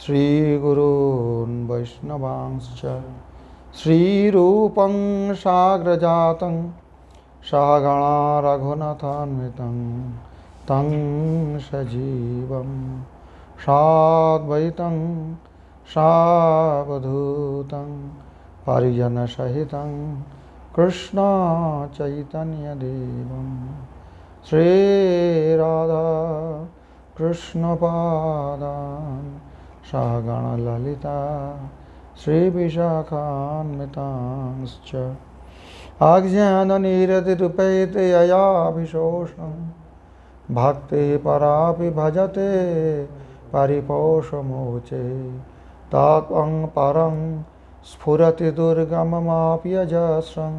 श्रीगुरून् वैष्णवांश्च श्रीरूपं साग्रजातं सहगणा रघुनाथान्वितं तं सजीवं साद्वैतं सावधूतं परिजनसहितं कृष्ण चैतन्यदेवं श्रीराधा कृष्णपादान् सहगणललिता श्रीविशाखान्वितांश्च अज्ञाननिरतिरुपैते ययाभिशोषं भक्ति परापि भजते परिपोषमोचे तात्वं परं स्फुरति दुर्गममाप्यजस्रं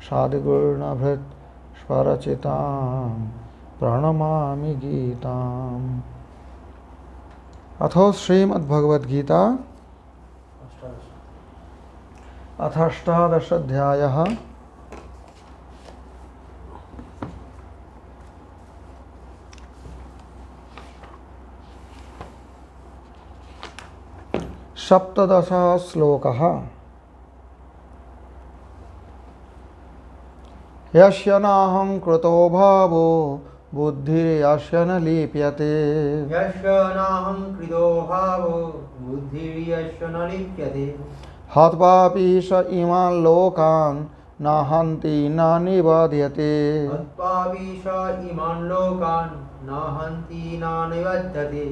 सद्गुणभृत् स्वरचितां प्रणमामि गीताम्। अथो श्रीमद्भगवद्गीता अथ अष्टादशाध्यायः। सप्तदशः श्लोकः। यस्य नाहं कृतो भावो बुद्धिर्यस्य न लिप्यते। यस्य नाहं कृतो भावो बुद्धिर्यस्य न लिप्यते। हत्वापि स इमान् लोकान् न हन्ति न निबध्यते। हत्वापि स इमान् लोकान् न हन्ति न निबध्यते।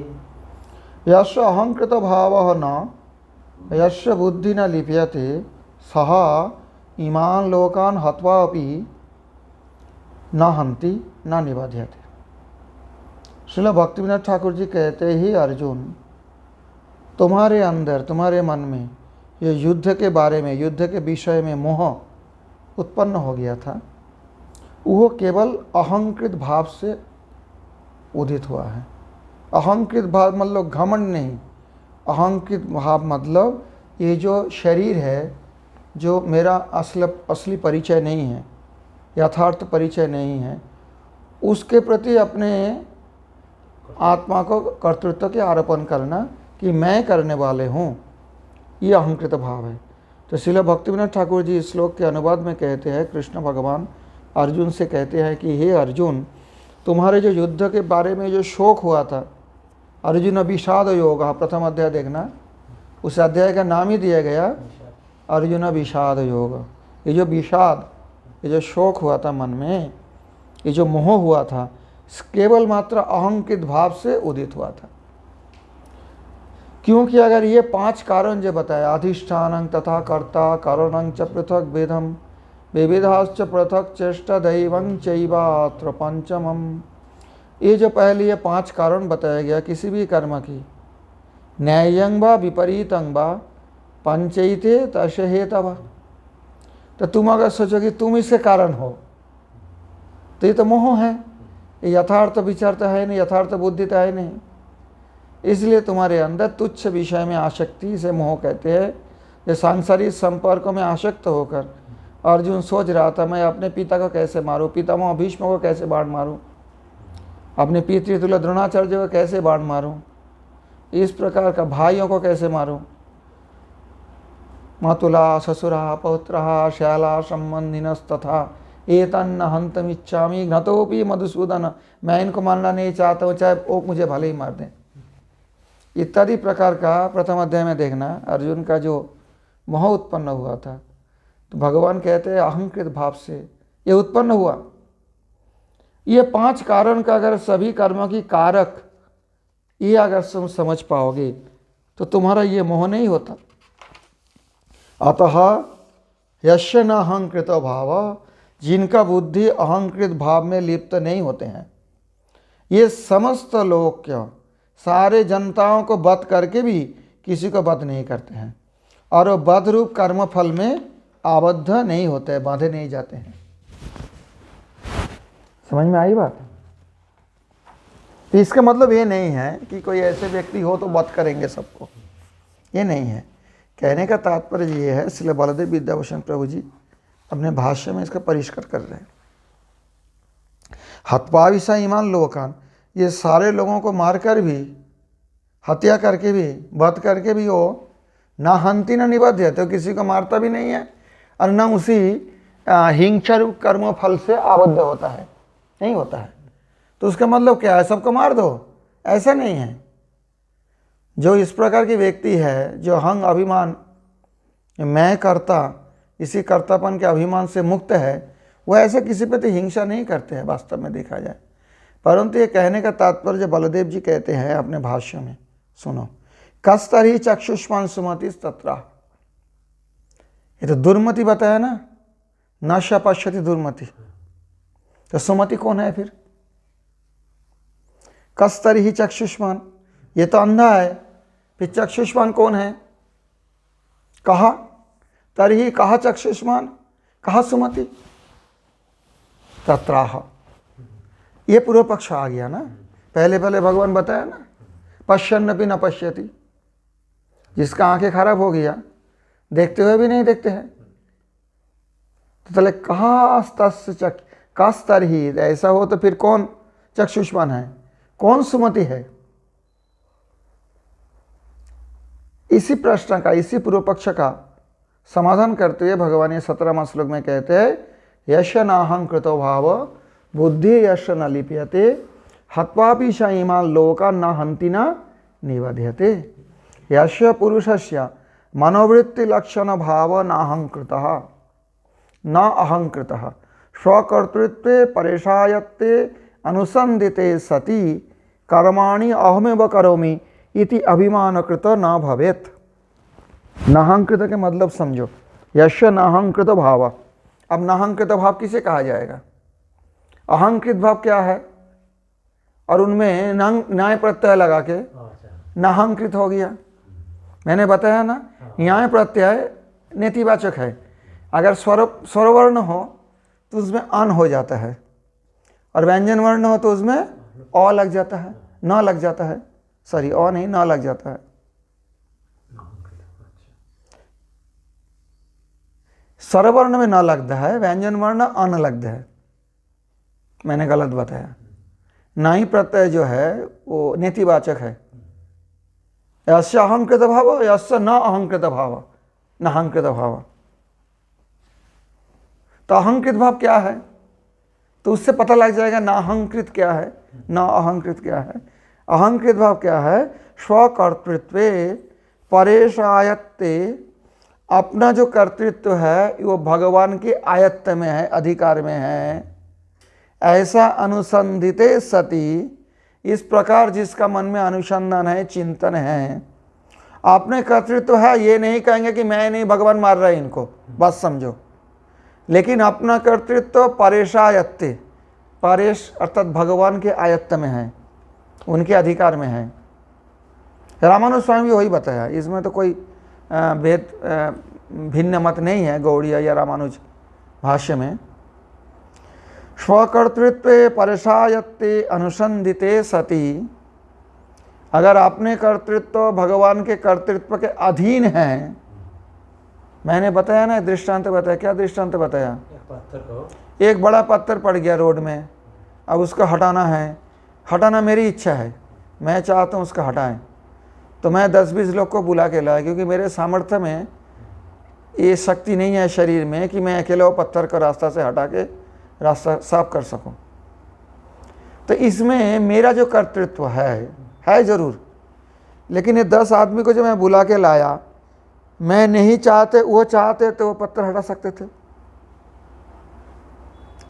यस्य अहङ्कृत भावः न यस्य बुद्धि न लिप्यते सः इमान् लोकान् हत्वापि न हन्ति न निबध्यते। श्रील भक्तिविनोद ठाकुर जी कहते ही अर्जुन, तुम्हारे अंदर तुम्हारे मन में ये युद्ध के बारे में, युद्ध के विषय में मोह उत्पन्न हो गया था, वो केवल अहंकृत भाव से उदित हुआ है। अहंकृत भाव मतलब घमंड नहीं, अहंकृत भाव मतलब ये जो शरीर है, जो मेरा असली परिचय नहीं है, यथार्थ परिचय नहीं है, उसके प्रति अपने आत्मा को कर्तृत्व के आरोपण करना कि मैं करने वाले हूँ, ये अहंकृत भाव है। तो श्रील भक्तिविनोद ठाकुर जी इस श्लोक के अनुवाद में कहते हैं, कृष्ण भगवान अर्जुन से कहते हैं कि हे अर्जुन, तुम्हारे जो युद्ध के बारे में जो शोक हुआ था, अर्जुन विषाद योग, प्रथम अध्याय देखना, उस अध्याय का नाम ही दिया गया अर्जुन विषाद योग। ये जो विषाद, ये जो शोक हुआ था मन में, ये जो मोह हुआ था, केवल मात्र अहंकृत भाव से उदित हुआ था। क्योंकि अगर ये 5 कारण जो बताया, अधिष्ठानं तथा कर्ता कारणं च पृथक वेदम विविधाश्च पृथक चेष्टा दैवं चैवात्र पंचमम, ये जो पहले ये 5 कारण बताया गया किसी भी कर्म की, न्यायं वा विपरीतं वा पंचैते तस्य हेतवः। तो तुम अगर सोचो कि तुम इसके कारण हो, तो ये तो मोह है, ये यथार्थ विचार तो है नहीं, यथार्थ बुद्धि तो है नहीं। इसलिए तुम्हारे अंदर तुच्छ विषय में आसक्ति से मोह कहते हैं। ये सांसारिक संपर्कों में आसक्त होकर अर्जुन सोच रहा था, मैं अपने पिता को कैसे मारूं, पितामह भीष्म को कैसे बाण मारूं, अपने पितृतुल्य द्रोणाचार्य को कैसे बाण मारूं, इस प्रकार का भाइयों को कैसे मारूं, मातुला ससुरा पौत्रा श्याला संबंधिनस्तथा एतन्न हंतमिच्छामि घ्नतोपि मधुसूदन, मैं इनको मारना नहीं चाहता हूँ, चाहे वो मुझे भले ही मार दें, इत्यादि प्रकार का प्रथम अध्याय में देखना अर्जुन का जो मोह उत्पन्न हुआ था। तो भगवान कहते हैं अहंकृत भाव से ये उत्पन्न हुआ। ये 5 कारण का अगर सभी कर्मों की कारक ये अगर तुम समझ पाओगे तो तुम्हारा ये मोह नहीं होता। अतः यस्य न अहंकृत भाव, जिनका बुद्धि अहंकृत भाव में लिप्त नहीं होते हैं, ये समस्त लोग क्यों सारे जनताओं को वध करके भी किसी को वध नहीं करते हैं, और वो वध रूप कर्म फल में आबद्ध नहीं होते, बांधे नहीं जाते हैं। समझ में आई बात? तो इसका मतलब ये नहीं है कि कोई ऐसे व्यक्ति हो तो वध करेंगे सबको, ये नहीं है। कहने का तात्पर्य ये है, श्रील बलदेव विद्याभूषण प्रभु जी अपने भाष्य में इसका परिष्कार कर रहे हैं। हत्वा विषा ईमान लोकान, ये सारे लोगों को मारकर भी हत्या करके भी, वध करके भी वो ना हंति ना निबध्य, तो किसी को मारता भी नहीं है और न उसी हिंसा रूप कर्म फल से आबद्ध होता है, नहीं होता है। तो उसका मतलब क्या है, सबको मार दो, ऐसा नहीं है। जो इस प्रकार की व्यक्ति है, जो अहंग अभिमान, मैं करता, इसी कर्तापन के अभिमान से मुक्त है, वह ऐसे किसी प्रति हिंसा नहीं करते हैं वास्तव में देखा जाए। परंतु ये कहने का तात्पर्य जो बलदेव जी कहते हैं अपने भाष्य में, सुनो, कस्तरी चक्षुष्मान सुमति तत्र, ये तो दुर्मति बताया ना, न शपश्यति दुर्मति, तो सुमति कौन है फिर? कस्तरी ही चक्षुष्मान, ये तो अंधा है, फिर चक्षुष्मान कौन है? कहा तरी कहा चक्षुष्मान, कहा सुमति, तत्राह, ये पूर्व पक्ष आ गया ना। पहले भगवान बताया ना, पश्यन्नपि न पश्यति, जिसका आंखें खराब हो गया, देखते हुए भी नहीं देखते हैं, तो चले कहा स्तर ही, ऐसा हो तो फिर कौन चक्षुष्मान है, कौन सुमति है? इसी प्रश्न का, इसी पूर्व पक्ष का समाधान करते हुए भगवान ये 17वां श्लोक में कहते हैं, यश नाहंकृतो भाव बुद्धि यश न लिप्यते हत्वापि स इमान् लोकान् न हन्ति न निबध्यते। यश पुरुषस्य मनोवृत्ति लक्षण भाव नाहंकृतः न अहंकृतः स्वकर्तृत्वे परेशायत्ते अनुसंधिते सति कर्माणि अहमेव करोमि इति अभिमानकृत न भवेत्। नाहंकृत के मतलब समझो, यश नाहंकृत भाव। अब नाहंकृत भाव किसे कहा जाएगा? अहंकृत भाव क्या है, और उनमें न्याय प्रत्यय लगा के नाहंकृत हो गया। मैंने बताया ना, न्याय प्रत्यय नेतिवाचक है, अगर स्वरवर्ण हो तो उसमें अन हो जाता है, और व्यंजन वर्ण हो तो उसमें अ लग जाता है, न लग जाता है, सॉरी अ नहीं, न लग जाता है। स्वरवर्ण में न लगता है, व्यंजन वर्ण अन लगता है, मैंने गलत बताया। नाई प्रत्यय जो है वो नेतिवाचक है। यस्य अहंकृत भाव यस्य न अहंकृत भाव, नाहंकृत भाव। तो अहंकृत भाव क्या है, तो उससे पता लग जाएगा नाहंकृत क्या है, न अहंकृत क्या है। अहंकृत भाव क्या है? स्वकर्तृत्वे परेशायत्ते, अपना जो कर्तृत्व है वो भगवान के आयत्त में है, अधिकार में है, ऐसा अनुसंधिते सति, इस प्रकार जिसका मन में अनुसंधान है, चिंतन है, आपने कर्तृत्व है, ये नहीं कहेंगे कि मैं नहीं, भगवान मार रहा है इनको, बस समझो। लेकिन अपना कर्तृत्व परेशायत्ते, परेश अर्थात भगवान के आयत्त में है, उनके अधिकार में है। रामानुज स्वामी भी वही बताया, इसमें तो कोई भेद भिन्न मत नहीं है गौड़िया या रामानुज भाष्य में। स्वकर्तृत्वे परेशायत्ते अनुसंधिते सति, अगर अपने कर्तृत्व भगवान के कर्तृत्व के अधीन है, मैंने बताया ना, दृष्टांत बताया। क्या दृष्टांत बताया? एक बड़ा पत्थर पड़ गया रोड में, अब उसको हटाना है, हटाना मेरी इच्छा है, मैं चाहता हूँ उसको हटाएं, तो मैं 10-20 लोग को बुला के लाया, क्योंकि मेरे सामर्थ्य में ये शक्ति नहीं है शरीर में कि मैं अकेले वो पत्थर को रास्ता से हटा के रास्ता साफ कर सकूं। तो इसमें मेरा जो कर्तृत्व है जरूर, लेकिन ये 10 आदमी को जो मैं बुला के लाया, मैं नहीं चाहते, वो चाहते तो वो पत्थर हटा सकते थे।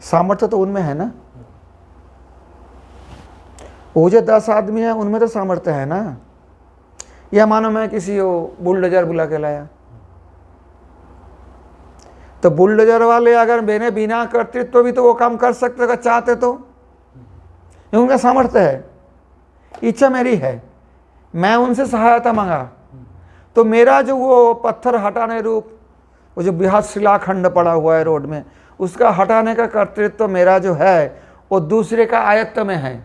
सामर्थ्य तो उनमें है ना, वो जो 10 आदमी है उनमें तो सामर्थ्य है ना। या मानो मैं किसी को बुलडोजर बुला के लाया, तो बुलडोजर वाले अगर मैंने बिना कर्तृत्व भी तो वो काम कर सकते अगर चाहते तो, उनका सामर्थ्य है, इच्छा मेरी है, मैं उनसे सहायता मांगा, तो मेरा जो वो पत्थर हटाने रूप, वो जो बृहद शिलाखंड पड़ा हुआ है रोड में, उसका हटाने का कर्तृत्व मेरा जो है वो दूसरे का आयत्त में है।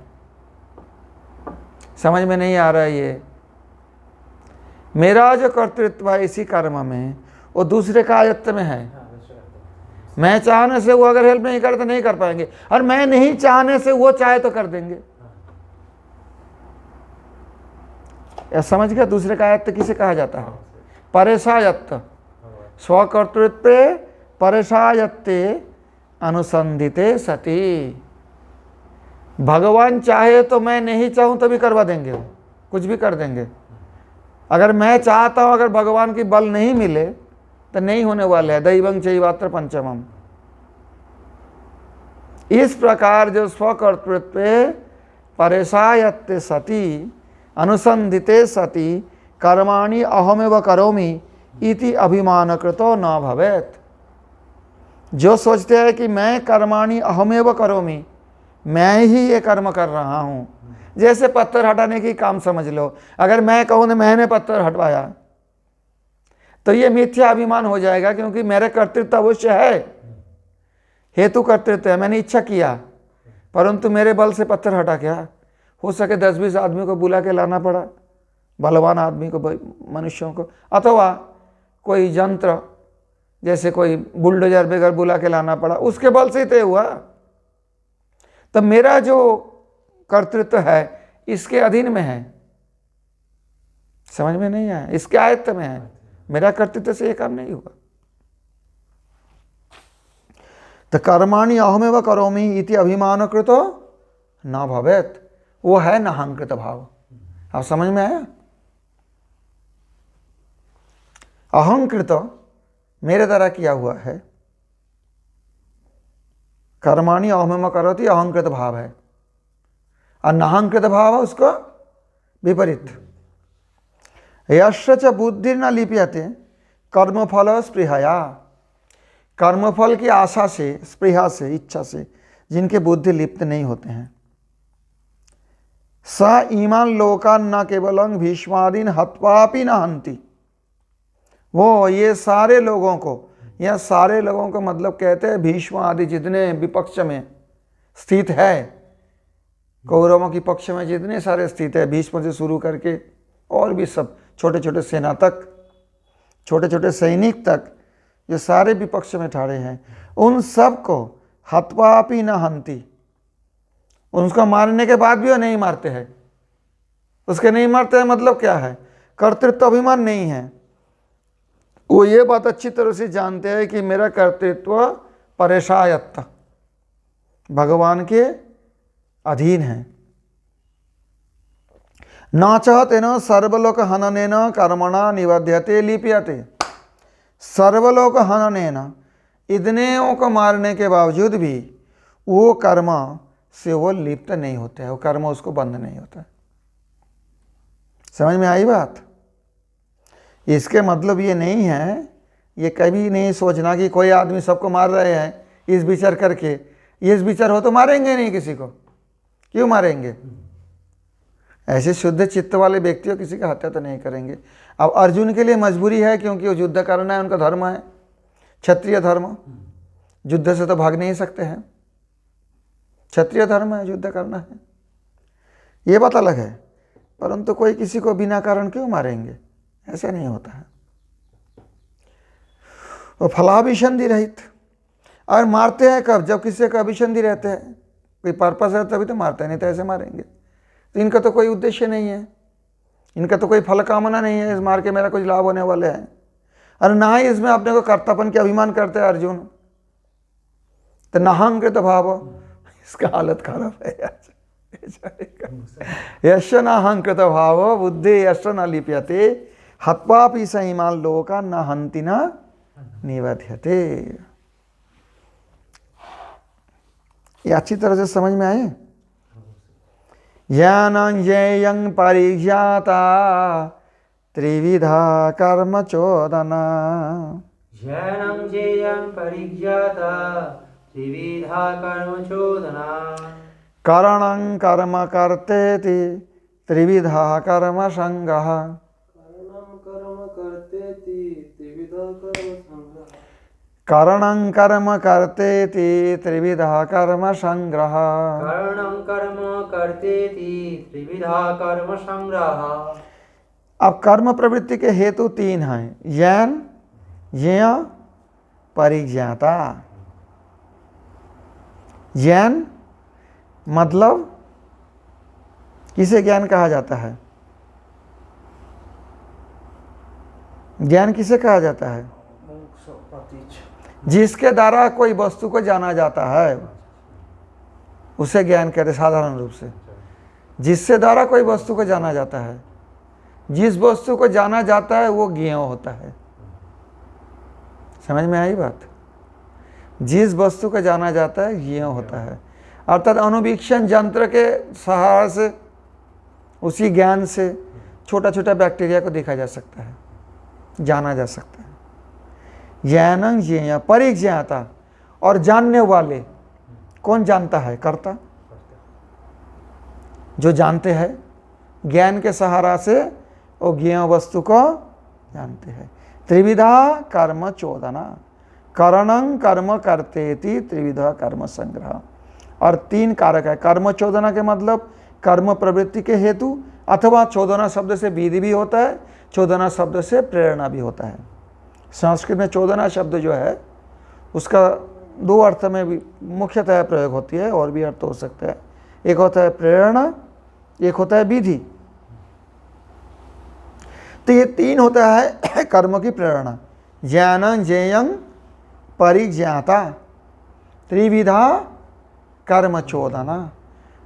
समझ में नहीं आ रहा है ये? मेरा जो कर्तृत्व है इसी कर्म में, वो दूसरे का आयत्त में है। मैं चाहने से वो अगर हेल्प नहीं करे तो नहीं कर पाएंगे, और मैं नहीं चाहने से वो चाहे तो कर देंगे। या समझ गया दूसरे का आयत्त किसे कहा जाता है? परेशायत्त। स्वकर्तृत्व परेशायत्ते अनुसंधिते सती। भगवान चाहे तो मैं नहीं चाहूं तभी करवा देंगे, वो कुछ भी कर देंगे। अगर मैं चाहता हूं, अगर भगवान की बल नहीं मिले तो नहीं होने वाले है। दैवं चैवात्र पंचमम। इस प्रकार जो स्वकर्तृत्व परेशायत्ते सती अनुसंधिते सती कर्माणि अहमेव करोमि इति अभिमानकृतो न भवेत्। जो सोचते हैं कि मैं कर्माणि अहमेव करोमि, मैं ही ये कर्म कर रहा हूं, जैसे पत्थर हटाने की काम समझ लो। अगर मैं कहूं ना मैंने पत्थर हटवाया तो ये मिथ्या अभिमान हो जाएगा, क्योंकि मेरे कर्तृत्व अवश्य है, हेतु कर्तृत्व है, मैंने इच्छा किया, परंतु मेरे बल से पत्थर हटा क्या? हो सके 10-20 आदमी को बुला के लाना पड़ा, बलवान आदमी को, मनुष्यों को, अथवा कोई यंत्र जैसे कोई बुलडोजर बेगर बुला के लाना पड़ा, उसके बल से ही तय हुआ। तो मेरा जो कर्तृत्व है इसके अधीन में है, समझ में नहीं आया? इसके आयत्त में है, मेरा कर्तृत्व से ये काम नहीं हुआ। तो कर्माणि अहमेव करोमि इति अभिमानकृतो न भवेत्, वो है नाहंकृत भाव। अब समझ में आया? अहंकृत मेरे द्वारा किया हुआ है, कर्माणि अहमेव करोति अहंकृत भाव है, और नाहंकृत भाव है उसको विपरीत। यस्य च बुद्धि न लिप्यते कर्मफल स्पृहया। कर्मफल की आशा से, स्पृहा से, इच्छा से जिनके बुद्धि लिप्त नहीं होते हैं, स ईमान लोकान न केवलं भीष्मादीन हत्वापि न हन्ति। वो ये सारे लोगों को, या सारे लोगों को मतलब कहते हैं भीष्म आदि जितने विपक्ष में स्थित है, कौरवों के पक्ष में जितने सारे स्थित है, भीष्म से शुरू करके और भी सब छोटे छोटे सेना तक, छोटे छोटे सैनिक तक, जो सारे विपक्ष में ठाड़े हैं, उन सब को हत्वापि न हन्ति। उनको मारने के बाद भी वो नहीं मारते हैं। उसके नहीं मारते हैं मतलब क्या है? कर्तृत्व अभिमान नहीं है। वो ये बात अच्छी तरह से जानते हैं कि मेरा कर्तृत्व परेशायत्त, भगवान के अधीन है। न चाहतेन सर्वलोक हननेन कर्मणा निबध्यते लिप्यते। सर्वलोक हननेन, इतने को मारने के बावजूद भी वो कर्म से वो लिप्त नहीं होते हैं, वो कर्म उसको बंद नहीं होता है। समझ में आई बात? इसके मतलब ये नहीं है, ये कभी नहीं सोचना कि कोई आदमी सबको मार रहे हैं इस विचार करके, इस विचार हो तो मारेंगे नहीं किसी को, क्यों मारेंगे? ऐसे शुद्ध चित्त वाले व्यक्तियों किसी का हत्या तो नहीं करेंगे। अब अर्जुन के लिए मजबूरी है, क्योंकि वो युद्ध करना है, उनका धर्म है, क्षत्रिय धर्म, युद्ध से तो भाग नहीं सकते हैं, क्षत्रिय धर्म है, युद्ध करना है, ये बात अलग है। परंतु कोई किसी को बिना कारण क्यों मारेंगे? ऐसा नहीं होता है। वो फलाभिसंधि रहित। और मारते हैं कब? जब किसी का अभिसंधि रहते हैं, कोई पर्पस है तभी तो मारते हैं, नहीं तो ऐसे मारेंगे। तो इनका तो कोई उद्देश्य नहीं है, इनका तो कोई फल कामना नहीं है, इस मार के मेरा कुछ लाभ होने वाले हैं, और ना ही इसमें अपने को कर्तापन के अभिमान करते हैं अर्जुन। तो नाहंकृत भाव, इसका हालत खराब है यार। यश नाहंकृत भाव बुद्धि यश न लिप्यते हत्वापि स इमान् लोकान् न हन्ति न निबध्यते। ये अच्छी तरह से समझ में आए? ज्ञानं ज्ञेयं परिज्ञाता त्रिविधा कर्म चोदना। ज्ञानं ज्ञेयं परिज्ञाता त्रिविधा कर्म चोदना। करणं कर्म कर्तेति त्रिविधा कर्म संग्रह। करणं कर्म कर्तेति त्रिविधा कर्म संग्रह। करणं कर्म कर्तेति त्रिविधा कर्म संग्रह। अब कर्म प्रवृत्ति के हेतु 3 हैं, ज्ञान, ज्ञेय, परिज्ञाता। ज्ञान मतलब किसे ज्ञान कहा जाता है? ज्ञान किसे कहा जाता है? जिसके द्वारा कोई वस्तु को जाना जाता है उसे ज्ञान कहते हैं। साधारण रूप से जिससे द्वारा कोई वस्तु को जाना जाता है, जिस वस्तु को जाना जाता है वो ज्ञेय होता है। समझ में आई बात? जिस वस्तु को जाना जाता है ज्ञेय होता है, अर्थात अनुवीक्षण यंत्र के सहारा से, उसी ज्ञान से छोटा छोटा बैक्टीरिया को देखा जा सकता है, जाना जा सकता है। ज्ञानं ज्ञेय परिज्ञाता, और जानने वाले, कौन जानता है? कर्ता। जो जानते हैं ज्ञान के सहारा से वो ज्ञेय वस्तु को जानते हैं। त्रिविधा कर्म चोदना, करणं कर्म करतेति त्रिविधा कर्म संग्रह। और तीन कारक है। कर्म चोदना के मतलब कर्म प्रवृत्ति के हेतु, अथवा चोदना शब्द से विधि भी होता है, चोदना शब्द से प्रेरणा भी होता है। संस्कृत में चोदना शब्द जो है उसका दो अर्थ में भी मुख्यतः प्रयोग होती है, और भी अर्थ हो सकता है। एक होता है प्रेरणा, एक होता है विधि। तो ये तीन होता है कर्म की प्रेरणा। ज्ञानं ज्ञेयं परिज्ञाता, त्रिविधा कर्म चोदना,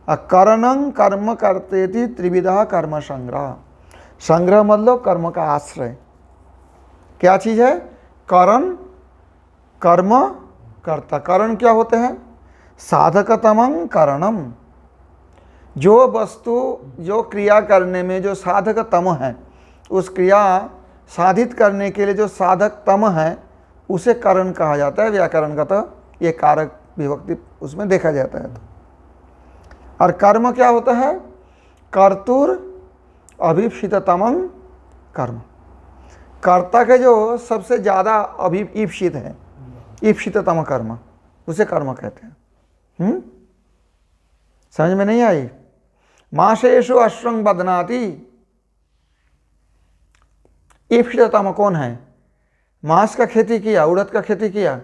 करणं कर्म करतेति त्रिविधा कर्म संग्रह। संग्रह मतलब कर्म का आश्रय। क्या चीज है? करण, कर्म, कर्ता। करण क्या होते हैं? साधकतमं करणम, जो वस्तु, जो क्रिया करने में जो साधकतम है, उस क्रिया साधित करने के लिए जो साधकतम है उसे करण कहा जाता है। व्याकरण का तो ये कारक विभक्ति उसमें देखा जाता है। और कर्म क्या होता है? कर्तुर अभीप्सिततमं कर्म, कर्ता के जो सबसे ज़्यादा अभीप्सित है, ईप्सिततम कर्म, उसे कर्म कहते हैं। समझ में नहीं आई? मासेषु अश्वं बध्नाति, ईप्सिततम कौन है? मांस का खेती किया, उड़द का खेती किया,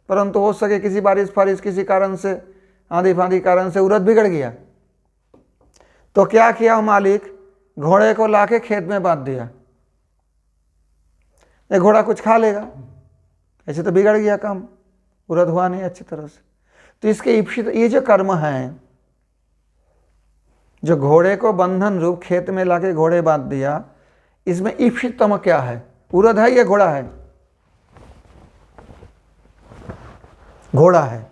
परंतु हो सके किसी बारिश फारिश किसी कारण से, आंधी फांधी कारण से उड़द बिगड़ गया, तो क्या किया मालिक? घोड़े को लाके खेत में बांध दिया। ये घोड़ा कुछ खा लेगा, ऐसे तो बिगड़ गया काम, उड़द हुआ नहीं अच्छी तरह से। तो इसके ईप्सित, ये जो कर्म है, जो घोड़े को बंधन रूप खेत में लाके घोड़े बांध दिया, इसमें ईप्सिततम क्या है? उड़द है या घोड़ा है? घोड़ा है।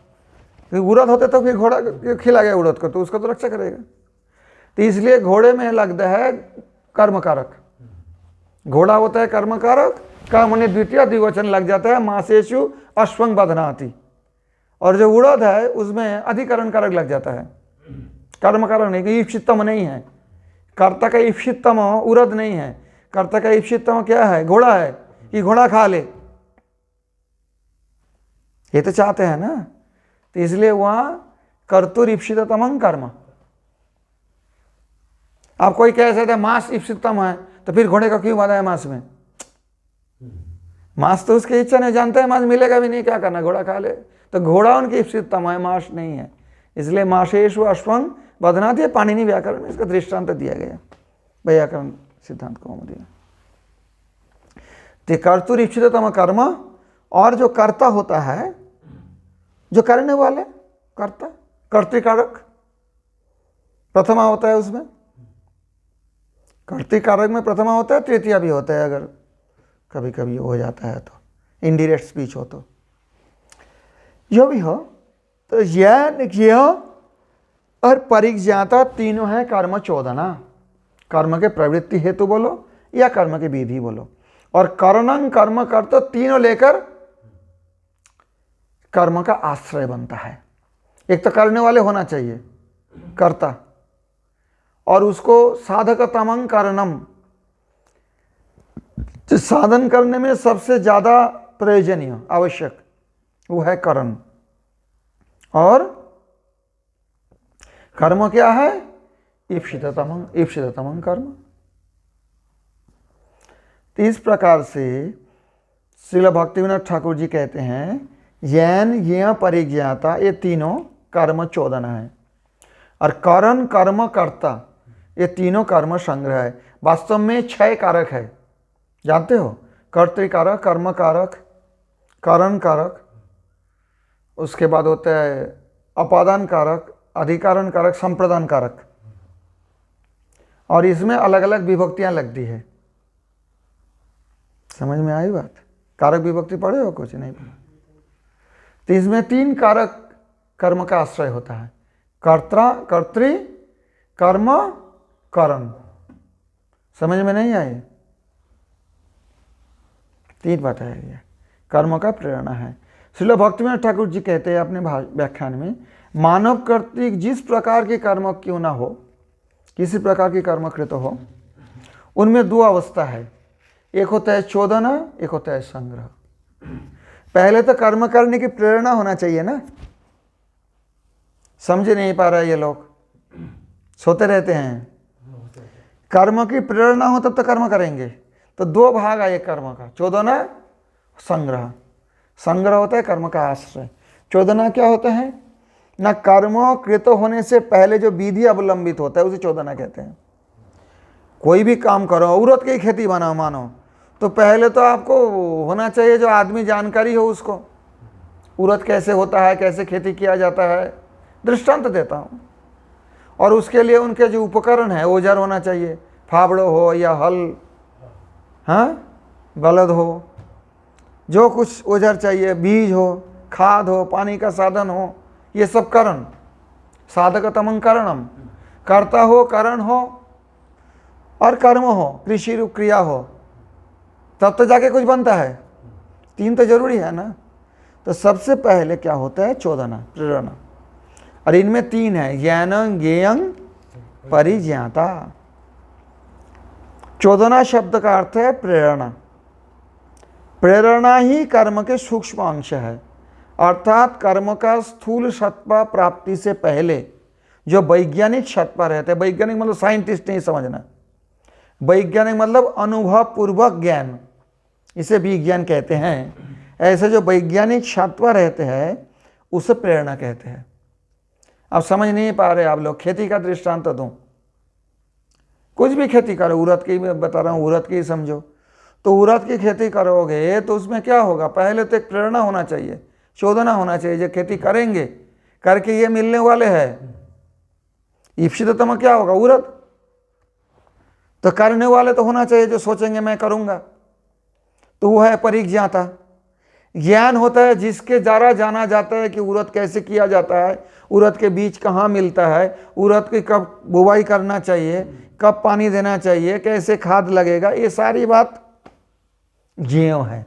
उड़द होते तो फिर घोड़ा खिला गया उड़द को, तो उसका तो रक्षा करेगा। तो इसलिए घोड़े में लगता है कर्म कारक। घोड़ा होता है कर्म कारक, कर्म ने द्वितीय द्विवचन लग जाता है, मासेषु अश्वं बध्नाति। और जो उड़द है उसमें अधिकरण कारक लग जाता है, कर्म कारक नहीं, ईप्सिततम नहीं है। कर्ता का ईप्सिततम उड़द नहीं है, कर्ता का ईप्सिततम क्या है? घोड़ा है, कि घोड़ा खा ले, ये तो चाहते हैं ना। तो इसलिए वहां कर्तुर ईप्सिततमं कर्म। आप कोई कह सकते हैं मांस ईप्सिततम है, तो फिर घोड़े का क्यों बाधा है मांस में? मांस तो उसकी इच्छा नहीं, जानते हैं मांस मिलेगा भी नहीं, क्या करना, घोड़ा खा ले। तो घोड़ा उनकी ईप्सिततम है, मांस नहीं है। इसलिए मासेषु अश्वं बध्नाति, पाणिनि व्याकरण में इसका दृष्टांत दिया गया, व्याकरण सिद्धांत कौमुदी में। तो कर्तुर ईप्सिततम कर्म, और जो कर्ता होता है, जो करने वाले, कर्ता, कर्तृकारक प्रथमा होता है उसमें। कर्तृकारक में प्रथमा होता है, तृतीया भी होता है, अगर कभी कभी हो जाता है तो, इनडायरेक्ट स्पीच हो तो। जो भी हो, तो यह और परिज्ञाता तीनों है कर्म चोदना। कर्म के प्रवृत्ति हेतु बोलो या कर्म के विधि बोलो। और करणं कर्म करते तीनों लेकर कर्म का आश्रय बनता है। एक तो करने वाले होना चाहिए, कर्ता, और उसको साधकतमं कारणम, साधन करने में सबसे ज्यादा प्रयोजनीय आवश्यक वो है करण। और कर्म क्या है? ईप्सिततमं कर्म। तो इस प्रकार से श्रील भक्तिविनोद ठाकुर जी कहते हैं ज्ञान ज्ञेय परिज्ञाता ये तीनों कर्म चोदना है, और करण कर्म कर्ता ये तीनों कर्म संग्रह है। वास्तव में 6 कारक है, जानते हो? कर्तृकारक, कर्म कारक, कारण कारक, उसके बाद होता है अपादान कारक, अधिकारण कारक, संप्रदान कारक। और इसमें अलग अलग विभक्तियां लगती है। समझ में आई बात? कारक विभक्ति पढ़े हो? कुछ नहीं पढ़ा? तो इसमें 3 कारक कर्म का आश्रय होता है, कर्तृ, कर्म, करण। समझ में नहीं आई? 3 बताया गया। कर्म का प्रेरणा है। श्रील भक्तिविनोद ठाकुर जी कहते हैं अपने व्याख्यान में, मानव कर्तृक जिस प्रकार के कर्म क्यों ना हो, किसी प्रकार की कर्मकृत हो, उनमें 2 अवस्था है। एक होता है चोदना, एक होता है संग्रह। पहले तो कर्म करने की प्रेरणा होना चाहिए ना। समझ नहीं पा रहे ये लोग, सोते रहते हैं। कर्म की प्रेरणा हो तब तो कर्म करेंगे। तो 2 भाग आए कर्म का, चोदना, संग्रह। संग्रह होता है कर्म का आश्रय। चोदना क्या होता है? ना कर्म कृत होने से पहले जो विधि अवलंबित होता है उसे चोदना कहते हैं। कोई भी काम करो, औरत की खेती बनाओ मानो, तो पहले तो आपको होना चाहिए जो आदमी जानकारी हो उसको, उड़द कैसे होता है, कैसे खेती किया जाता है, दृष्टांत देता हूँ। और उसके लिए उनके जो उपकरण है, औजार होना चाहिए, फावड़ो हो या हल, हाँ, बलद हो, जो कुछ औजार चाहिए, बीज हो, खाद हो, पानी का साधन हो, ये सब करण। साधकतमं करणम, कर्ता हो, करण हो और कर्म हो, कृषि रूप क्रिया हो, तब तो जाके कुछ बनता है। 3 तो जरूरी है ना। तो सबसे पहले क्या होता है? चोदना, प्रेरणा। और इनमें 3 है, ज्ञानं, ज्ञेयं, परिज्ञाता। चोदना शब्द का अर्थ है प्रेरणा। प्रेरणा ही कर्म के सूक्ष्म अंश है। अर्थात कर्म का स्थूल सत्ता प्राप्ति से पहले जो वैज्ञानिक सत्ता रहते हैं, वैज्ञानिक मतलब साइंटिस्ट नहीं समझना, वैज्ञानिक मतलब अनुभव पूर्वक ज्ञान, इसे विज्ञान कहते हैं। ऐसे जो वैज्ञानिक सत्ता रहते हैं उसे प्रेरणा कहते हैं। अब समझ नहीं पा रहे आप लोग, खेती का दृष्टांत दूं, कुछ भी खेती करो, उड़द की मैं बता रहा हूँ, उड़द की समझो, तो उड़द की खेती करोगे तो उसमें क्या होगा? पहले तो एक प्रेरणा होना चाहिए, चोदना होना चाहिए। जो खेती करेंगे, करके ये मिलने वाले हैं, ईप्सिततम क्या होगा? उड़द। तो करने वाले तो होना चाहिए जो सोचेंगे मैं करूंगा, तो वो है परिज्ञाता। ज्ञान होता है जिसके द्वारा जाना जाता है कि उड़द कैसे किया जाता है, उड़द के बीज कहाँ मिलता है, उड़द की कब बुवाई करना चाहिए, कब पानी देना चाहिए, कैसे खाद लगेगा, ये सारी बात ज्ञेय है।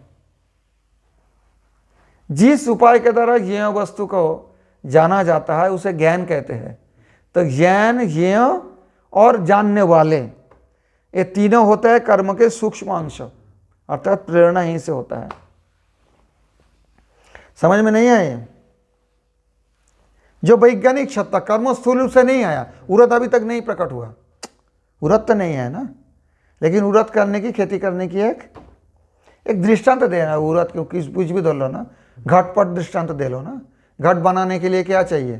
जिस उपाय के द्वारा ज्ञेय वस्तु को जाना जाता है उसे ज्ञान कहते हैं। तो ज्ञान, ज्ञेय और जानने वाले, ये तीनों होता है कर्म के सूक्ष्म अंश, अर्थात प्रेरणा ही से होता है। समझ में नहीं आए? जो वैज्ञानिक सत्ता कर्म स्थूल से नहीं आया, उड़द अभी तक नहीं प्रकट हुआ, उड़द तो नहीं है ना, लेकिन उड़द करने की, खेती करने की एक दृष्टांत देना। उड़द क्यों कुछ भी दे लो ना, घटपट दृष्टांत दे लो ना। घट बनाने के लिए क्या चाहिए?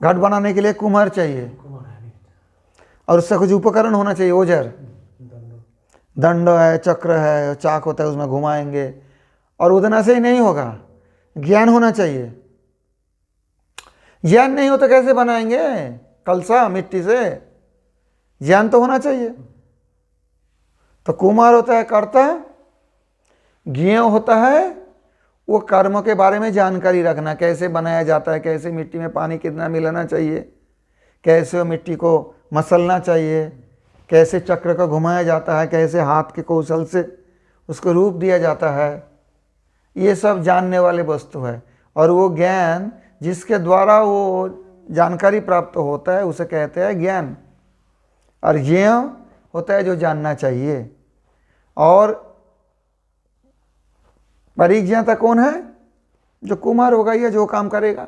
घट बनाने के लिए कुम्हार चाहिए, और उससे कुछ उपकरण होना चाहिए, औजार, दंड है, चक्र है, चाक होता है, उसमें घुमाएंगे। और उतना से ही नहीं होगा, ज्ञान होना चाहिए। ज्ञान नहीं हो तो कैसे बनाएंगे कलसा मिट्टी से? ज्ञान तो होना चाहिए। तो कुमार होता है कर्ता, ज्ञेय होता है वो कर्म के बारे में जानकारी रखना, कैसे बनाया जाता है, कैसे मिट्टी में पानी कितना मिलाना चाहिए, कैसे वो मिट्टी को मसलना चाहिए, कैसे चक्र को घुमाया जाता है, कैसे हाथ के कौशल से उसको रूप दिया जाता है, ये सब जानने वाले वस्तु है। और वो ज्ञान जिसके द्वारा वो जानकारी प्राप्त होता है उसे कहते हैं ज्ञान। और ज्ञेय होता है जो जानना चाहिए। और परिज्ञाता कौन है? जो कुम्हार होगा या जो काम करेगा।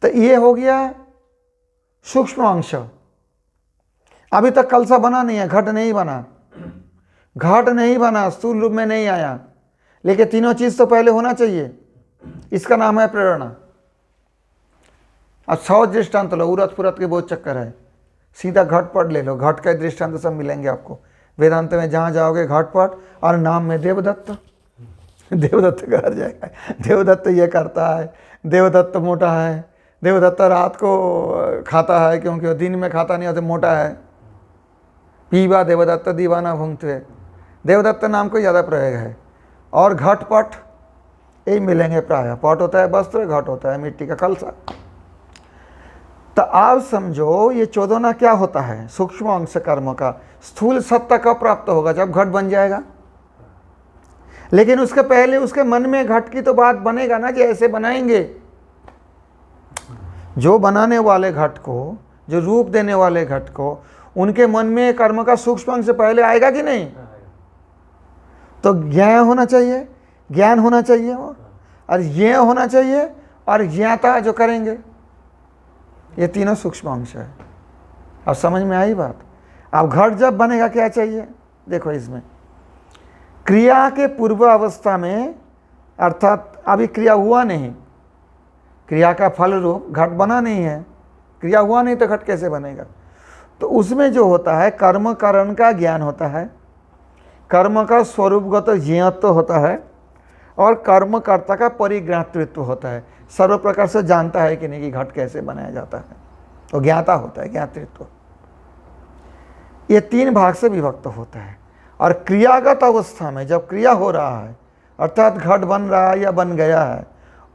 तो ये हो गया सूक्ष्म अंश। अभी तक कलसा बना नहीं है, घट नहीं बना, घट नहीं बना, स्थूल रूप में नहीं आया, लेकिन तीनों चीज तो पहले होना चाहिए। इसका नाम है प्रेरणा। अब 100 दृष्टांत लो, उड़द फुरत के बहुत चक्कर है, सीधा घट पढ़ ले लो, घट का दृष्टांत सब मिलेंगे आपको। वेदांत में जहाँ जाओगे घटपट और नाम में देवदत्त, देवदत्त घर जाएगा, देवदत्त ये करता है, देवदत्त मोटा है, देवदत्त रात को खाता है क्योंकि वो दिन में खाता नहीं होता, मोटा है। पीवा देवदत्त दीवाना भुंगते, देवदत्त नाम को ज़्यादा प्रयोग है। और घटपट यही मिलेंगे प्राय। पट होता है वस्त्र, घट होता है मिट्टी का कलसा। तो आप समझो ये चोदना क्या होता है, सूक्ष्म अंश कर्म का। स्थूल सत्ता कब प्राप्त होगा, जब घट बन जाएगा। लेकिन उसके पहले उसके मन में घट की तो बात बनेगा ना, जैसे बनाएंगे। जो बनाने वाले घट को, जो रूप देने वाले घट को, उनके मन में कर्म का सूक्ष्म अंश पहले आएगा कि नहीं। तो ज्ञान होना चाहिए, ज्ञान होना चाहिए वो, और ये होना चाहिए, और ज्ञाता जो करेंगे। ये तीनों सूक्ष्म अंश है। अब समझ में आई बात। अब घट जब बनेगा क्या चाहिए, देखो इसमें क्रिया के पूर्व अवस्था में, अर्थात अभी क्रिया हुआ नहीं, क्रिया का फल रूप घट बना नहीं है, क्रिया हुआ नहीं तो घट कैसे बनेगा। तो उसमें जो होता है कर्म कारण का ज्ञान होता है, कर्म का स्वरूपगत ज्ञातत्व होता है, और कर्मकर्ता का परिज्ञातृत्व होता है। सर्व प्रकार से जानता है कि नहीं कि घट कैसे बनाया जाता है, तो ज्ञाता होता है, ज्ञातृत्व। ये तीन भाग से विभक्त होता है। और क्रियागत अवस्था में जब क्रिया हो रहा है, अर्थात घट बन रहा है या बन गया है,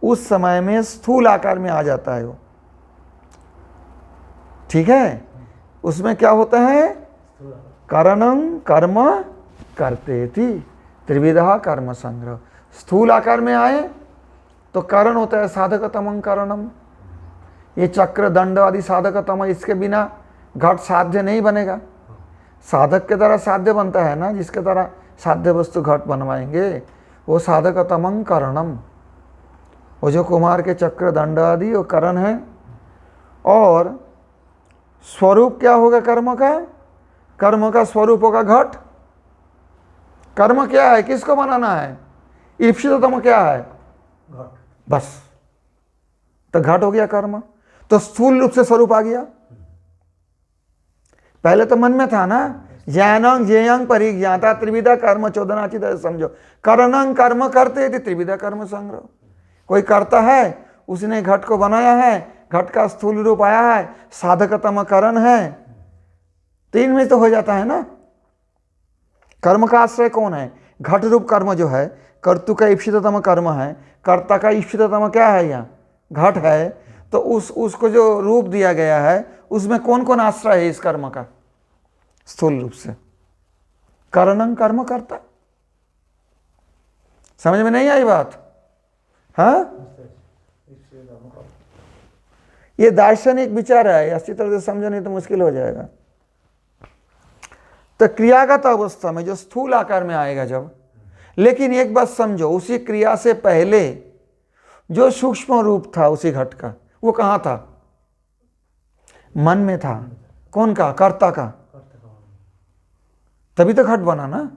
उस समय में स्थूल आकार में आ जाता है वो। ठीक है, उसमें क्या होता है, कारणं कर्म करते थी त्रिविधा कर्म संग्रह। स्थूल आकार में आए तो कारण होता है साधकतमं कारणम। ये चक्र दंड आदि साधकतम, इसके बिना घट साध्य नहीं बनेगा। साधक के द्वारा साध्य बनता है ना, जिसके द्वारा साध्य वस्तु घट बनवाएंगे, वो साधकतमं कारणम। वो जो कुमार के चक्र दंड आदि वो कारण है। और स्वरूप क्या होगा कर्म का, कर्म का स्वरूप होगा घट। कर्म क्या है, किसको बनाना है, ईप्सिततम क्या है, घट, बस। तो घट हो गया कर्म। तो स्थूल रूप से स्वरूप आ गया। पहले तो मन में था ना, ज्ञानं ज्ञेयं परिज्ञाता त्रिविधा कर्म चोदना चित। समझो, करणं कर्म करते थे त्रिविधा कर्म संग्रह। कोई करता है, उसने घट को बनाया है, घट का स्थूल रूप आया है, साधकतम करण है, तीन में तो हो जाता है ना। कर्म का आश्रय कौन है, घट रूप कर्म जो है, कर्तु का ईप्सिततम कर्म है, कर्ता का ईप्सिततम क्या है, यहाँ घट है। तो उसको जो रूप दिया गया है, उसमें कौन कौन आश्रय है इस कर्म का, स्थूल रूप से करणं कर्म करता। समझ में नहीं आई बात, हाँ। ये दार्शनिक विचार है, अच्छी तरह से समझो नहीं तो मुश्किल हो जाएगा। तो क्रियागत अवस्था में जो स्थूल आकार में आएगा जब, लेकिन एक बात समझो, उसी क्रिया से पहले जो सूक्ष्म रूप था उसी घट का, वो कहाँ था, मन में था। कौन का, कर्ता का, तभी तो घट बना ना।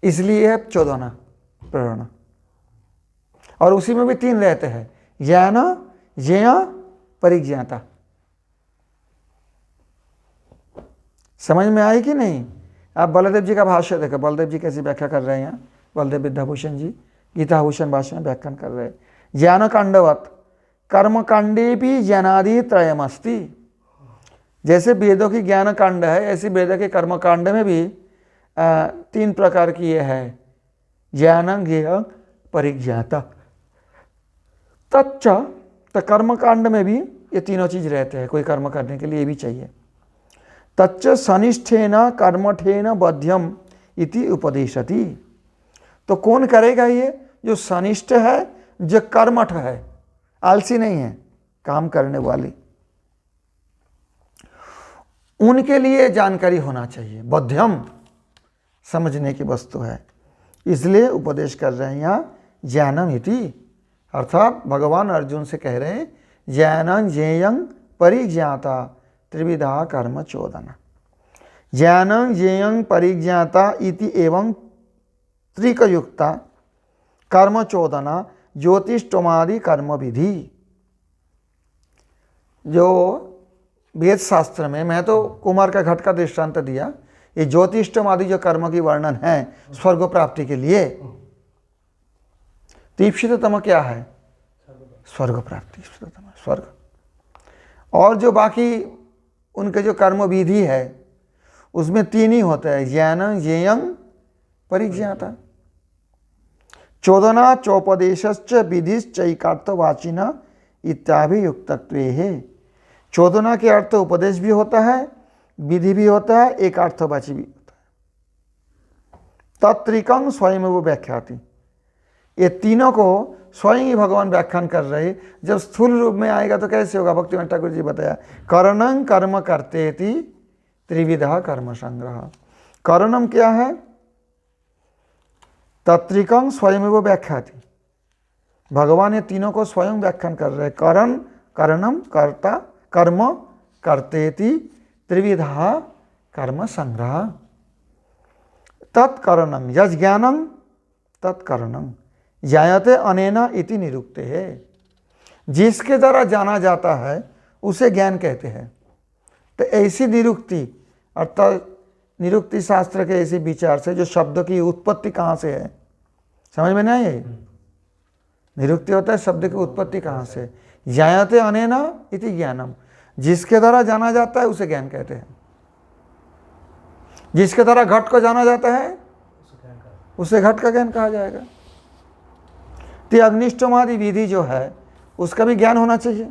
इसलिए है चोदना प्रेरणा। और उसी में भी तीन रहते हैं, ज्ञान ज्ञेय परिज्ञाता। समझ में आई कि नहीं। आप बलदेव जी का भाष्य देखो, बलदेव जी कैसी व्याख्या कर रहे हैं यहाँ, बलदेव विद्याभूषण जी गीताभूषण भाष्य में व्याख्यान कर रहे हैं। ज्ञान कांडवत कर्म कांडे भी ज्ञानादि त्रयमस्ति। जैसे वेदों की ज्ञान कांड है, ऐसी वेदों के कर्म कांड में भी तीन प्रकार की ये है, ज्ञान ज्ञेय परिज्ञाता। तच्च, तो कर्म कांड में भी ये तीनों चीज रहते हैं, कोई कर्म करने के लिए ये भी चाहिए। तच्च सनिष्ठेन कर्मठेन बध्यम इति उपदेशति। तो कौन करेगा ये, जो सनिष्ठ है, जो कर्मठ है, आलसी नहीं है, काम करने वाली, उनके लिए जानकारी होना चाहिए। बध्यम समझने की वस्तु है, इसलिए उपदेश कर रहे हैं यहाँ ज्ञानम इति। अर्थात भगवान अर्जुन से कह रहे हैं ज्ञानं ज्ञेयं परिज्ञाता त्रिविधा कर्म चोदना। ज्ञानं ज्ञेयं परिज्ञाता इति एवं त्रिकयुक्ता कर्म चोदना ज्योतिष्टोमादि कर्म विधि। जो वेद शास्त्र में, मैं तो कुमार का घट का दृष्टांत दिया ये ज्योतिष्टम आदि जो कर्म की वर्णन है स्वर्ग प्राप्ति के लिए, तो ईप्सिततम क्या है? स्वर्ग प्राप्ति, ईप्सिततम स्वर्ग। और जो बाकी उनके जो कर्म विधि है उसमें 3 ही होते हैं, ज्ञान ज्ञेयं परिज्ञाता। चोदना चोपदेशश्च विधिश्चैकार्थवाचिना इत्याभियुक्तत्वे। चोदना के अर्थ उपदेश भी होता है, विधि भी होता है, एकार्थवाची भी होता है। तत्रिकं स्वयं वो व्याख्याति, ये तीनों को स्वयं ही भगवान व्याख्यान कर रहे। जब स्थूल रूप में आएगा तो कैसे होगा? भक्तिवेदांत ठाकुर जी बताया, करणं कर्म करतेति त्रिविधा कर्म संग्रह। करणम क्या है? तत्रिकं स्वयं वो व्याख्याति, भगवान ये तीनों को स्वयं व्याख्यान कर रहे। करण करणम कर्ता, कर्म करतेति त्रिविधा कर्म संग्रह। तत्करणं यज ज्ञानं तत्करणं जायते अनेना इति निरुक्ते है। जिसके द्वारा जाना जाता है उसे ज्ञान कहते हैं। तो ऐसी निरुक्ति अर्थात निरुक्ति शास्त्र के ऐसे विचार से जो शब्द की उत्पत्ति कहाँ से है, समझ में नहीं आई? निरुक्ति होता है शब्द की उत्पत्ति कहाँ से। जायते अनेना इति ज्ञानम, जिसके द्वारा जाना जाता है उसे ज्ञान कहते हैं। जिसके द्वारा घट को जाना जाता है उसे घट का ज्ञान कहा जाएगा। तो अग्निष्टोमादि विधि जो है उसका भी ज्ञान होना चाहिए।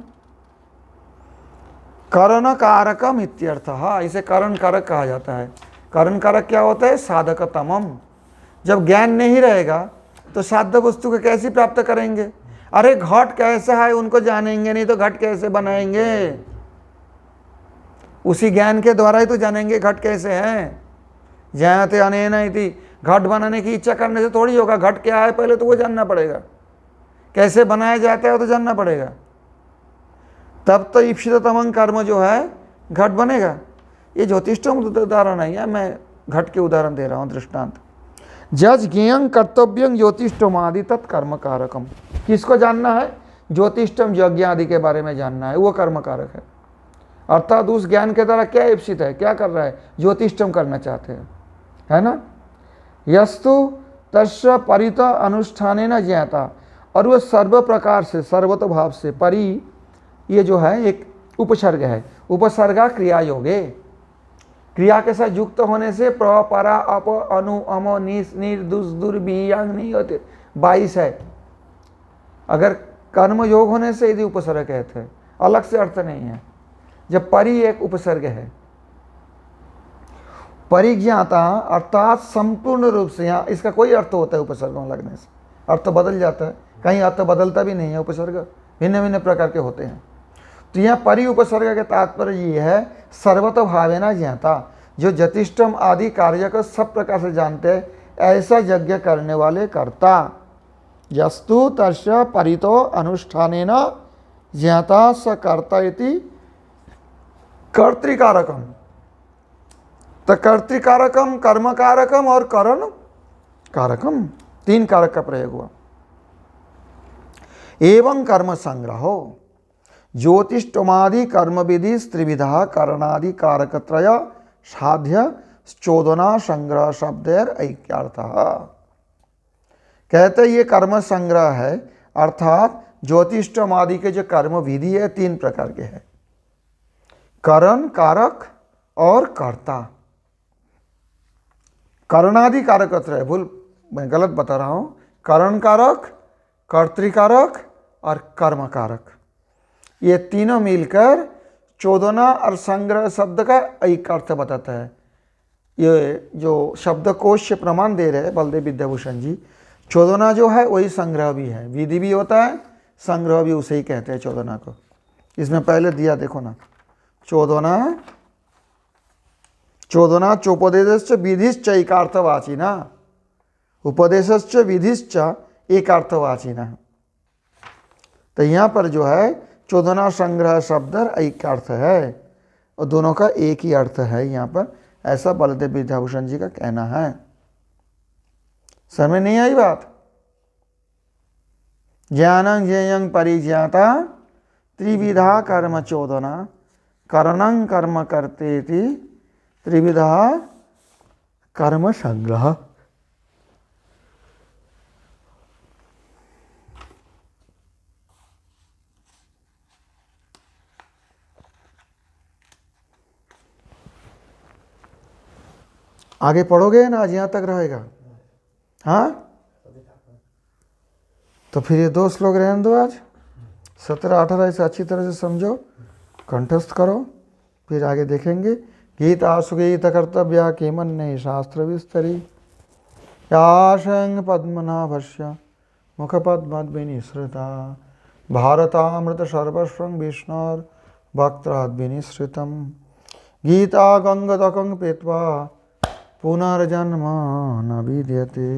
करण कारकम इत्यर्थः, इसे करण कारक कहा जाता है। करण कारक क्या होता है? साधकतमम। जब ज्ञान नहीं रहेगा तो साध्य वस्तु को कैसे प्राप्त करेंगे? अरे घट कैसा है उनको जानेंगे नहीं तो घट कैसे बनाएंगे? उसी ज्ञान के द्वारा ही तो जानेंगे घट कैसे है। ज्ञाते अनेन इति, घट बनाने की इच्छा करने से थोड़ी होगा। घट क्या है पहले तो वो जानना पड़ेगा, कैसे बनाया जाता है वो तो जानना पड़ेगा, तब तो ईप्सिततमं कर्म जो है घट बनेगा। ये ज्योतिष्ठम उदाहरण नहीं है, मैं घट के उदाहरण दे रहा हूँ दृष्टांत। जज ज्ञेयं कर्तव्यं ज्योतिष्ठम आदि तत्कर्म कारकम। किसको जानना है? ज्योतिष्ठम यज्ञ आदि के बारे में जानना है, वो कर्म कारक है। अर्थात उस ज्ञान के द्वारा क्या ईप्सित है, क्या कर रहा है? ज्योतिष्ठम करना चाहते हैं, है ना। यस्तु तस्य परित अनुष्ठाने न ज्ञाता, और वह सर्व प्रकार से सर्वतो भाव से परि, ये जो है एक उपसर्ग है, उपसर्गा क्रिया योगे, क्रिया के साथ युक्त होने से प्र परा अप अनु अमो निस निर दुस दुर बियांग नहीं होते, 22 है। अगर कर्म योग होने से यदि उपसर्ग कहते हैं, अलग से अर्थ नहीं है। जब परि एक उपसर्ग है, परिज्ञाता अर्थात संपूर्ण रूप से, यहाँ इसका कोई अर्थ होता है उपसर्ग में लगने से अर्थ बदल जाता है, कहीं अर्थ बदलता भी नहीं है। उपसर्ग भिन्न भिन्न प्रकार के होते हैं। तो यहाँ परि उपसर्ग के तात्पर्य ये है सर्वतो भावेना ज्ञाता, जो ज्योतिष्ठम आदि कार्य को सब प्रकार से जानते हैं, ऐसा यज्ञ करने वाले कर्ता। यस्तु तस्य परितो अनुष्ठानेन ज्ञाता स कर्ता इति कर्तृकारकम। तो कर्तृकारकम, कर्म कारकम और करण कारकम, 3 कारक का प्रयोग हुआ। एवं कर्म संग्रहो ज्योतिष्टमादि कर्म विधि त्रिविधा करणादि कारकत्रय साध्य चोदना संग्रह शब्देर ऐक्यार्थः। कहते ये कर्म संग्रह है, अर्थात ज्योतिष्टमादि के जो कर्म विधि है 3 प्रकार के हैं, करण कारक और कर्ता। करणादि कारकत्रय, भूल मैं गलत बता रहा हूँ, करण कारक, कर्तृकारक और कर्म कारक, ये तीनों मिलकर चोदना और संग्रह शब्द का एक अर्थ बताता है। ये जो शब्दकोश से प्रमाण दे रहे हैं बलदेव विद्याभूषण जी, चोदना जो है वही संग्रह भी है, विधि भी होता है, संग्रह भी उसे ही कहते हैं चोदना को। इसमें पहले दिया देखो ना, चोदना चोदना चोपदेशश्च विधिश्च एकार्थवाचिना, उपदेशश्च विधिश्च एकार्थवाचिना। तो यहाँ पर जो है चोदना संग्रह शब्द एक अर्थ है और दोनों का एक ही अर्थ है यहाँ पर, ऐसा बलदेव विद्याभूषण जी का कहना है। समझ नहीं आई बात? ज्ञानं ज्ञेयं परिज्ञाता त्रिविधा कर्म चोदना करणं कर्म करतेति त्रिविधा कर्म संग्रह। आगे पढ़ोगे ना, आज यहाँ तक रहेगा? हाँ, तो फिर ये 2 श्लोक रहने दो आज। 17-18 इसे अच्छी तरह से समझो, कंठस्थ करो, फिर आगे देखेंगे। गीता सुगीत कर्तव्या केमन्य शास्त्र विस्तरी याशंग पद्मनाभस्य मुखपद्मद्विनिसृता भारतामृत सर्वस्वं विष्णोर् वक्त्राद्विनिसृतं गीता गंगदकं पीत्वा पुनर्जन्म न विद्यते।